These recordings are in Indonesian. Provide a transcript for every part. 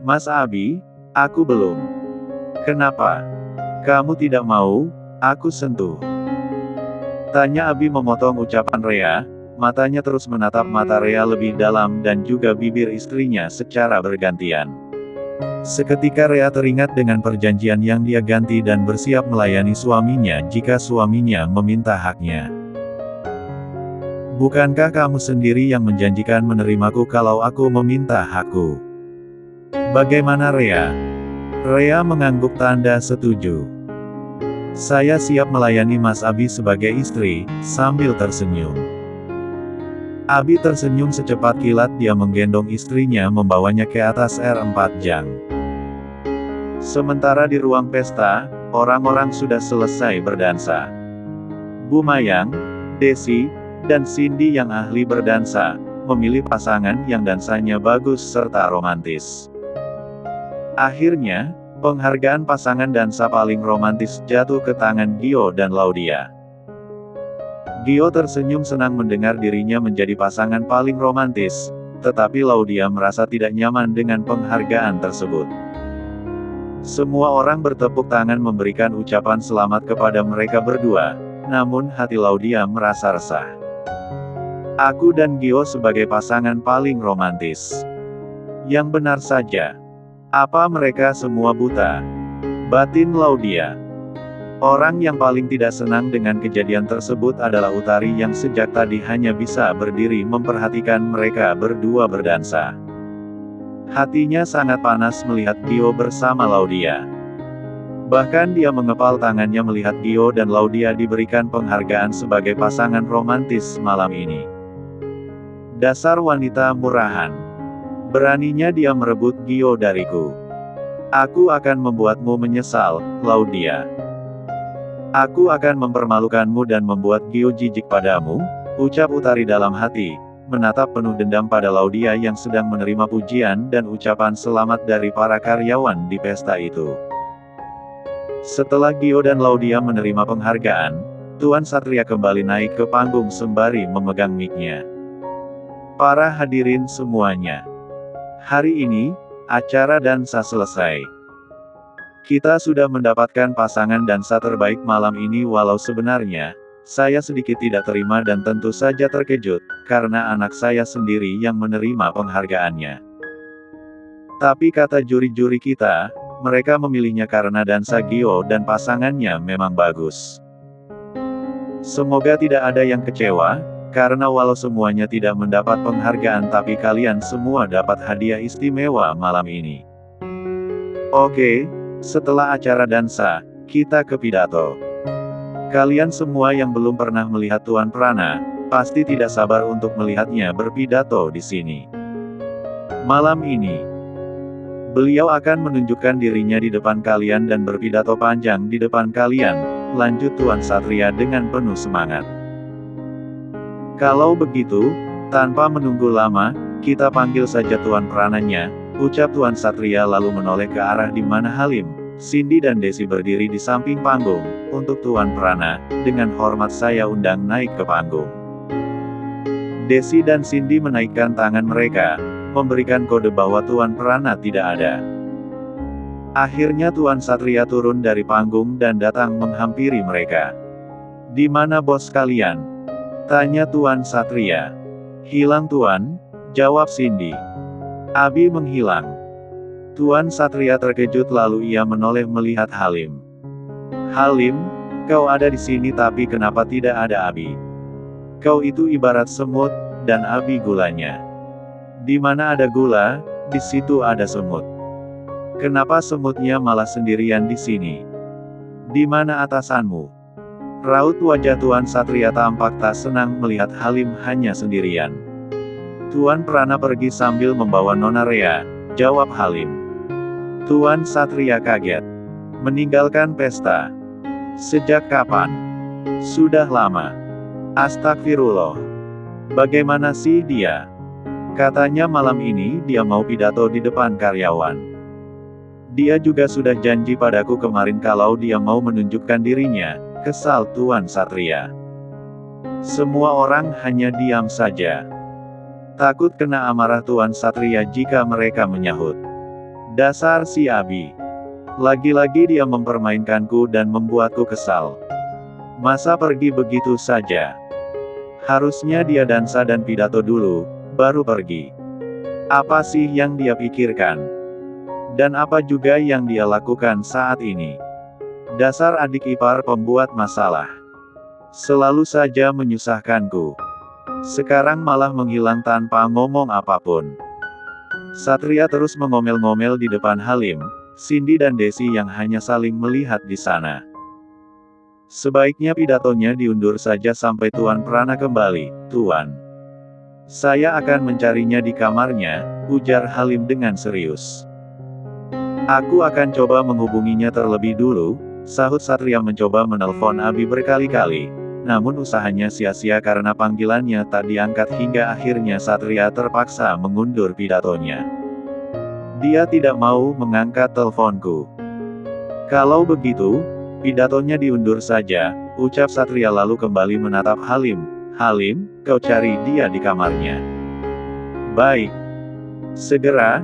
Mas Abi, aku belum. Kenapa? Kamu tidak mau, aku sentuh? Tanya Abi memotong ucapan Rea, matanya terus menatap mata Rea lebih dalam dan juga bibir istrinya secara bergantian. Seketika Rea teringat dengan perjanjian yang dia ganti dan bersiap melayani suaminya jika suaminya meminta haknya. Bukankah kamu sendiri yang menjanjikan menerimaku kalau aku meminta hakku? Bagaimana Rea? Rea mengangguk tanda setuju. Saya siap melayani Mas Abi sebagai istri, sambil tersenyum. Abi tersenyum secepat kilat dia menggendong istrinya membawanya ke atas R4 Jang. Sementara di ruang pesta, orang-orang sudah selesai berdansa. Bu Mayang, Desi, dan Cindy yang ahli berdansa, memilih pasangan yang dansanya bagus serta romantis. Akhirnya, penghargaan pasangan dansa paling romantis jatuh ke tangan Gio dan Laudia. Gio tersenyum senang mendengar dirinya menjadi pasangan paling romantis, tetapi Laudia merasa tidak nyaman dengan penghargaan tersebut. Semua orang bertepuk tangan memberikan ucapan selamat kepada mereka berdua, namun hati Laudia merasa resah. Aku dan Gio sebagai pasangan paling romantis. Yang benar saja. Apa mereka semua buta? Batin Laudia. Orang yang paling tidak senang dengan kejadian tersebut adalah Utari yang sejak tadi hanya bisa berdiri memperhatikan mereka berdua berdansa. Hatinya sangat panas melihat Gio bersama Laudia. Bahkan dia mengepal tangannya melihat Gio dan Laudia diberikan penghargaan sebagai pasangan romantis malam ini. Dasar wanita murahan. Beraninya dia merebut Gio dariku. Aku akan membuatmu menyesal, Laudia. Aku akan mempermalukanmu dan membuat Gio jijik padamu, ucap Utari dalam hati, menatap penuh dendam pada Laudia yang sedang menerima pujian dan ucapan selamat dari para karyawan di pesta itu. Setelah Gio dan Laudia menerima penghargaan, Tuan Satria kembali naik ke panggung sembari memegang mic-nya. Para hadirin semuanya. Hari ini, acara dansa selesai. Kita sudah mendapatkan pasangan dansa terbaik malam ini walau sebenarnya, saya sedikit tidak terima dan tentu saja terkejut, karena anak saya sendiri yang menerima penghargaannya. Tapi kata juri-juri kita, mereka memilihnya karena dansa Gio dan pasangannya memang bagus. Semoga tidak ada yang kecewa, karena walau semuanya tidak mendapat penghargaan tapi kalian semua dapat hadiah istimewa malam ini. Oke, setelah acara dansa, kita ke pidato. Kalian semua yang belum pernah melihat Tuan Prana, pasti tidak sabar untuk melihatnya berpidato di sini. Malam ini, beliau akan menunjukkan dirinya di depan kalian dan berpidato panjang di depan kalian, lanjut Tuan Satria dengan penuh semangat. Kalau begitu, tanpa menunggu lama, kita panggil saja Tuan Prananya, ucap Tuan Satria lalu menoleh ke arah di mana Halim, Cindy dan Desi berdiri di samping panggung. Untuk Tuan Prana, dengan hormat saya undang naik ke panggung. Desi dan Cindy menaikkan tangan mereka, memberikan kode bahwa Tuan Prana tidak ada. Akhirnya Tuan Satria turun dari panggung dan datang menghampiri mereka. Di mana bos kalian? Tanya Tuan Satria. Hilang Tuan, jawab Cindy. Abi menghilang. Tuan Satria terkejut lalu ia menoleh melihat Halim. Halim, kau ada di sini tapi kenapa tidak ada Abi? Kau itu ibarat semut, dan Abi gulanya. Di mana ada gula, di situ ada semut. Kenapa semutnya malah sendirian di sini? Di mana atasanmu? Raut wajah Tuan Satria tampak tak senang melihat Halim hanya sendirian. Tuan Prana pergi sambil membawa Nona Rea, jawab Halim. Tuan Satria kaget. Meninggalkan pesta. Sejak kapan? Sudah lama. Astagfirullah. Bagaimana sih dia? Katanya malam ini dia mau pidato di depan karyawan. Dia juga sudah janji padaku kemarin kalau dia mau menunjukkan dirinya. Kesal Tuan Satria. Semua orang hanya diam saja. Takut kena amarah Tuan Satria jika mereka menyahut. Dasar si Abi. Lagi-lagi dia mempermainkanku dan membuatku kesal. Masa pergi begitu saja? Harusnya dia dansa dan pidato dulu, baru pergi. Apa sih yang dia pikirkan? Dan apa juga yang dia lakukan saat ini? Dasar adik ipar pembuat masalah. Selalu saja menyusahkanku. Sekarang malah menghilang tanpa ngomong apapun. Satria terus mengomel-ngomel di depan Halim, Cindy dan Desi yang hanya saling melihat di sana. Sebaiknya pidatonya diundur saja sampai Tuan Prana kembali, Tuan. Saya akan mencarinya di kamarnya, ujar Halim dengan serius. Aku akan coba menghubunginya terlebih dulu, sahut Satria mencoba menelpon Abi berkali-kali. Namun usahanya sia-sia karena panggilannya tak diangkat hingga akhirnya Satria terpaksa mengundur pidatonya. Dia tidak mau mengangkat teleponku. Kalau begitu, pidatonya diundur saja, ucap Satria lalu kembali menatap Halim. Halim, kau cari dia di kamarnya. Baik. Segera,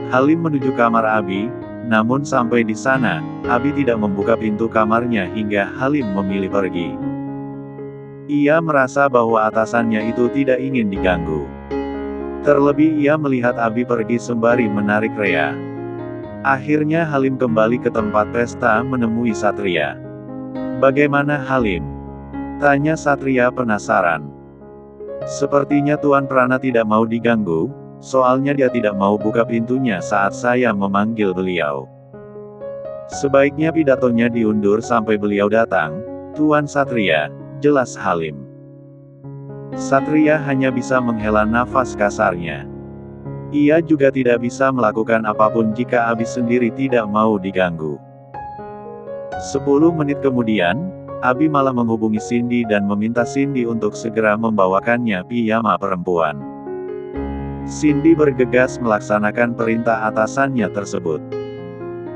Halim menuju kamar Abi, namun sampai di sana, Abi tidak membuka pintu kamarnya hingga Halim memilih pergi. Ia merasa bahwa atasannya itu tidak ingin diganggu. Terlebih ia melihat Abi pergi sembari menarik Rea. Akhirnya Halim kembali ke tempat pesta menemui Satria. Bagaimana Halim? Tanya Satria penasaran. Sepertinya Tuan Prana tidak mau diganggu, soalnya dia tidak mau buka pintunya saat saya memanggil beliau. Sebaiknya pidatonya diundur sampai beliau datang, Tuan Satria, jelas Halim. Satria hanya bisa menghela nafas kasarnya. Ia juga tidak bisa melakukan apapun jika Abi sendiri tidak mau diganggu. 10 menit kemudian, Abi malah menghubungi Cindy dan meminta Cindy untuk segera membawakannya piyama perempuan. Cindy bergegas melaksanakan perintah atasannya tersebut.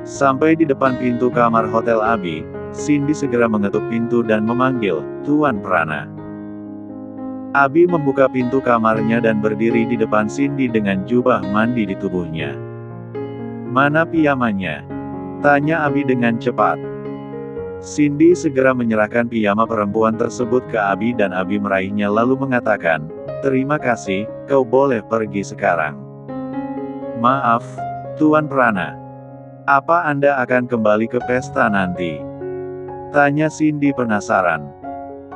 Sampai di depan pintu kamar hotel Abi, Cindy segera mengetuk pintu dan memanggil, Tuan Prana. Abi membuka pintu kamarnya dan berdiri di depan Cindy dengan jubah mandi di tubuhnya. Mana piyamanya? Tanya Abi dengan cepat. Cindy segera menyerahkan piyama perempuan tersebut ke Abi dan Abi meraihnya lalu mengatakan, terima kasih, kau boleh pergi sekarang. Maaf, Tuan Prana. Apa Anda akan kembali ke pesta nanti? Tanya Cindy penasaran.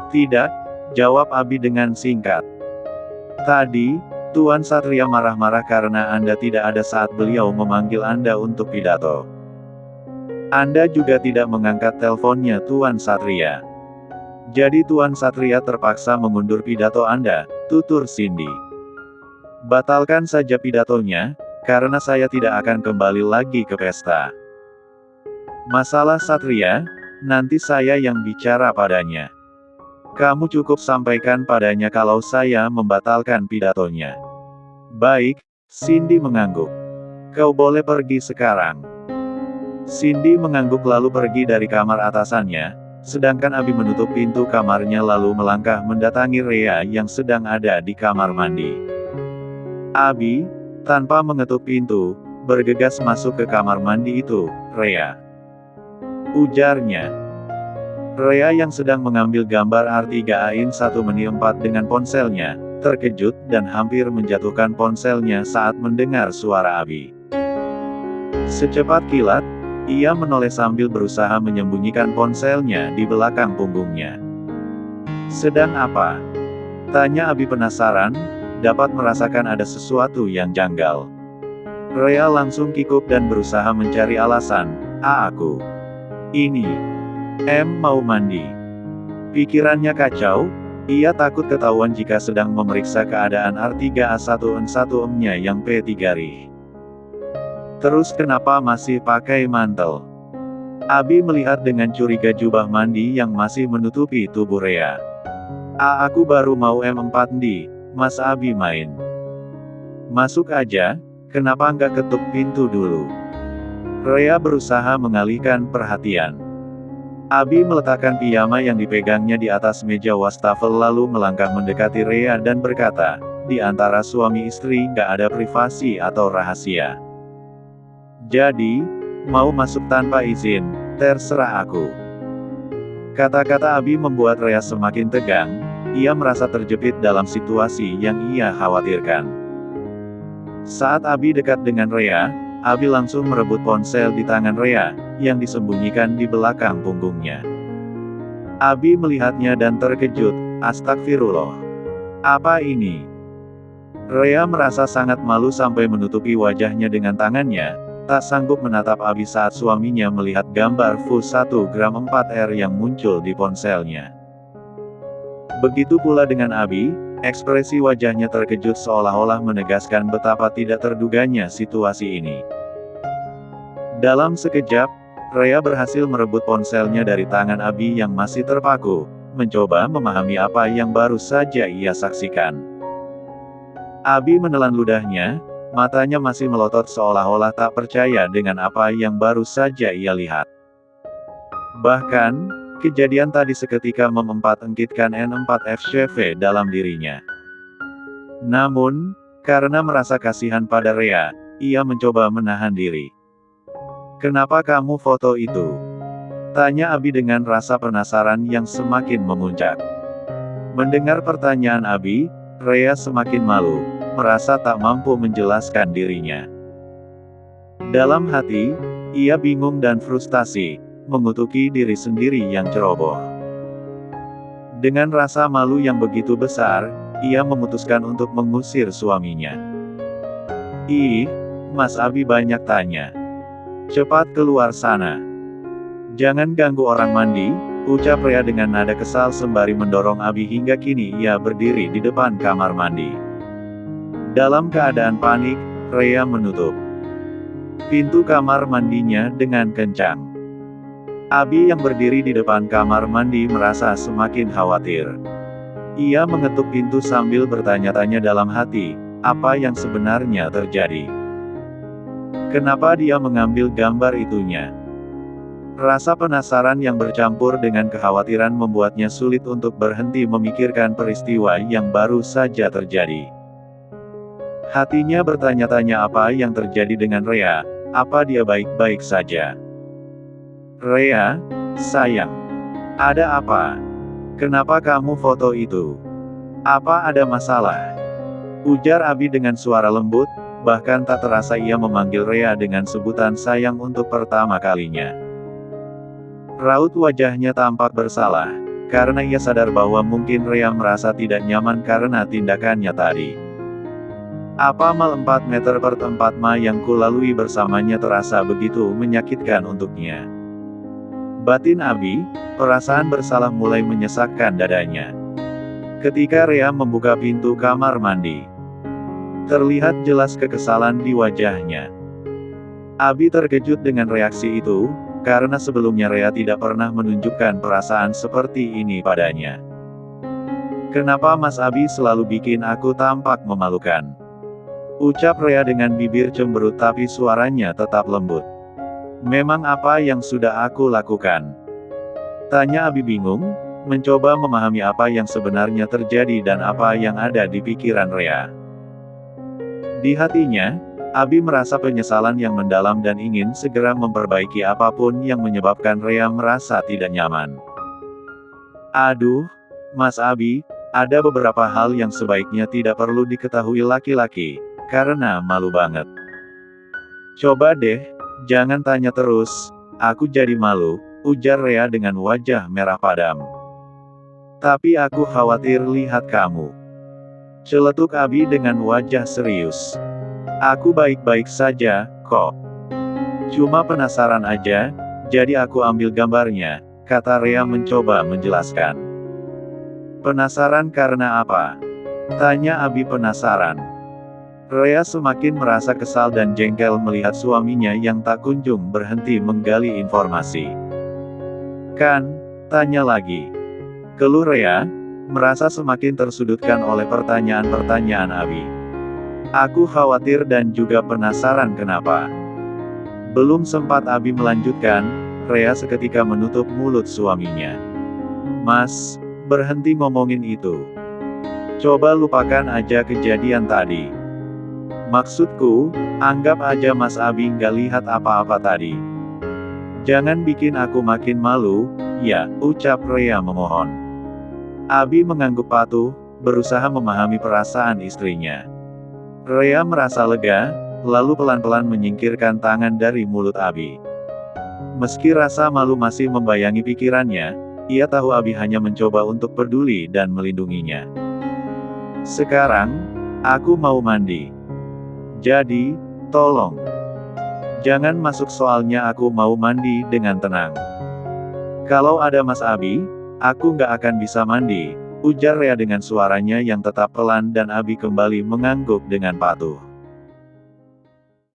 Tidak, jawab Abi dengan singkat. Tadi, Tuan Satria marah-marah karena Anda tidak ada saat beliau memanggil Anda untuk pidato. Anda juga tidak mengangkat teleponnya Tuan Satria. Jadi Tuan Satria terpaksa mengundur pidato Anda, tutur Cindy. Batalkan saja pidatonya, karena saya tidak akan kembali lagi ke pesta. Masalah Satria, nanti saya yang bicara padanya. Kamu cukup sampaikan padanya kalau saya membatalkan pidatonya. Baik, Cindy mengangguk. Kau boleh pergi sekarang. Cindy mengangguk lalu pergi dari kamar atasannya, sedangkan Abi menutup pintu kamarnya lalu melangkah mendatangi Rea yang sedang ada di kamar mandi. Abi, tanpa mengetuk pintu, bergegas masuk ke kamar mandi itu, Rea. Ujarnya. Rea yang sedang mengambil gambar R3AIN1-4 dengan ponselnya, terkejut dan hampir menjatuhkan ponselnya saat mendengar suara Abi. Secepat kilat, ia menoleh sambil berusaha menyembunyikan ponselnya di belakang punggungnya. Sedang apa? Tanya Abi penasaran, dapat merasakan ada sesuatu yang janggal. Rea langsung kikuk dan berusaha mencari alasan, aku. Ini. Mau mandi. Pikirannya kacau, ia takut ketahuan jika sedang memeriksa keadaan R3A1N1-nya yang P3RI. Terus kenapa masih pakai mantel? Abi melihat dengan curiga jubah mandi yang masih menutupi tubuh Rea. Aku baru mau M4 Mas Abi main. Masuk aja, kenapa nggak ketuk pintu dulu? Rea berusaha mengalihkan perhatian. Abi meletakkan piyama yang dipegangnya di atas meja wastafel lalu melangkah mendekati Rea dan berkata, di antara suami istri nggak ada privasi atau rahasia. Jadi, mau masuk tanpa izin, terserah aku. Kata-kata Abi membuat Rea semakin tegang, ia merasa terjepit dalam situasi yang ia khawatirkan. Saat Abi dekat dengan Rea, Abi langsung merebut ponsel di tangan Rea, yang disembunyikan di belakang punggungnya. Abi melihatnya dan terkejut, astagfirullah. Apa ini? Rea merasa sangat malu sampai menutupi wajahnya dengan tangannya, tak sanggup menatap Abi saat suaminya melihat gambar FU 1 gram 4R yang muncul di ponselnya. Begitu pula dengan Abi, ekspresi wajahnya terkejut seolah-olah menegaskan betapa tidak terduganya situasi ini. Dalam sekejap, Rea berhasil merebut ponselnya dari tangan Abi yang masih terpaku, mencoba memahami apa yang baru saja ia saksikan. Abi menelan ludahnya, matanya masih melotot seolah-olah tak percaya dengan apa yang baru saja ia lihat. Bahkan, kejadian tadi seketika memempat-engkitkan N4FCV dalam dirinya. Namun, karena merasa kasihan pada Rea, ia mencoba menahan diri. "Kenapa kamu foto itu?" tanya Abi dengan rasa penasaran yang semakin memuncak. Mendengar pertanyaan Abi, Rea semakin malu, merasa tak mampu menjelaskan dirinya. Dalam hati, ia bingung dan frustasi, mengutuki diri sendiri yang ceroboh. Dengan rasa malu yang begitu besar, ia memutuskan untuk mengusir suaminya. "Ih, Mas Abi banyak tanya. Cepat keluar sana. Jangan ganggu orang mandi," ucap Rea dengan nada kesal sembari mendorong Abi hingga kini ia berdiri di depan kamar mandi. Dalam keadaan panik, Rea menutup pintu kamar mandinya dengan kencang. Abi yang berdiri di depan kamar mandi merasa semakin khawatir. Ia mengetuk pintu sambil bertanya-tanya dalam hati, apa yang sebenarnya terjadi? Kenapa dia mengambil gambar itunya? Rasa penasaran yang bercampur dengan kekhawatiran membuatnya sulit untuk berhenti memikirkan peristiwa yang baru saja terjadi. Hatinya bertanya-tanya apa yang terjadi dengan Rea, apa dia baik-baik saja? "Rea, sayang. Ada apa? Kenapa kamu foto itu? Apa ada masalah?" ujar Abi dengan suara lembut, bahkan tak terasa ia memanggil Rea dengan sebutan sayang untuk pertama kalinya. Raut wajahnya tampak bersalah, karena ia sadar bahwa mungkin Rea merasa tidak nyaman karena tindakannya tadi. "Apa mal 4 meter per 4 ma yang kulalui bersamanya terasa begitu menyakitkan untuknya?" batin Abi, perasaan bersalah mulai menyesakkan dadanya. Ketika Rea membuka pintu kamar mandi, terlihat jelas kekesalan di wajahnya. Abi terkejut dengan reaksi itu, karena sebelumnya Rea tidak pernah menunjukkan perasaan seperti ini padanya. "Kenapa Mas Abi selalu bikin aku tampak memalukan?" ucap Rea dengan bibir cemberut tapi suaranya tetap lembut. "Memang apa yang sudah aku lakukan?" tanya Abi bingung, mencoba memahami apa yang sebenarnya terjadi dan apa yang ada di pikiran Rea. Di hatinya, Abi merasa penyesalan yang mendalam dan ingin segera memperbaiki apapun yang menyebabkan Rea merasa tidak nyaman. "Aduh, Mas Abi, ada beberapa hal yang sebaiknya tidak perlu diketahui laki-laki, karena malu banget." "Coba deh, jangan tanya terus, aku jadi malu," ujar Rea dengan wajah merah padam. "Tapi aku khawatir lihat kamu," celetuk Abi dengan wajah serius. "Aku baik-baik saja, kok. Cuma penasaran aja, jadi aku ambil gambarnya," kata Rea mencoba menjelaskan. "Penasaran karena apa?" tanya Abi penasaran. Rea semakin merasa kesal dan jengkel melihat suaminya yang tak kunjung berhenti menggali informasi. "Kan?" tanya lagi. Keluh Rea, merasa semakin tersudutkan oleh pertanyaan-pertanyaan Abi. "Aku khawatir dan juga penasaran kenapa." Belum sempat Abi melanjutkan, Rea seketika menutup mulut suaminya. "Mas, berhenti ngomongin itu. Coba lupakan aja kejadian tadi. Maksudku, anggap aja Mas Abi nggak lihat apa-apa tadi. Jangan bikin aku makin malu, ya, ucap Rea memohon. Abi mengangguk patuh, berusaha memahami perasaan istrinya. Rea merasa lega, lalu pelan-pelan menyingkirkan tangan dari mulut Abi. Meski rasa malu masih membayangi pikirannya, ia tahu Abi hanya mencoba untuk peduli dan melindunginya. Sekarang, aku mau mandi. Jadi, tolong. Jangan masuk soalnya aku mau mandi dengan tenang. Kalau ada Mas Abi, aku nggak akan bisa mandi, ujar Rea dengan suaranya yang tetap pelan dan Abi kembali mengangguk dengan patuh.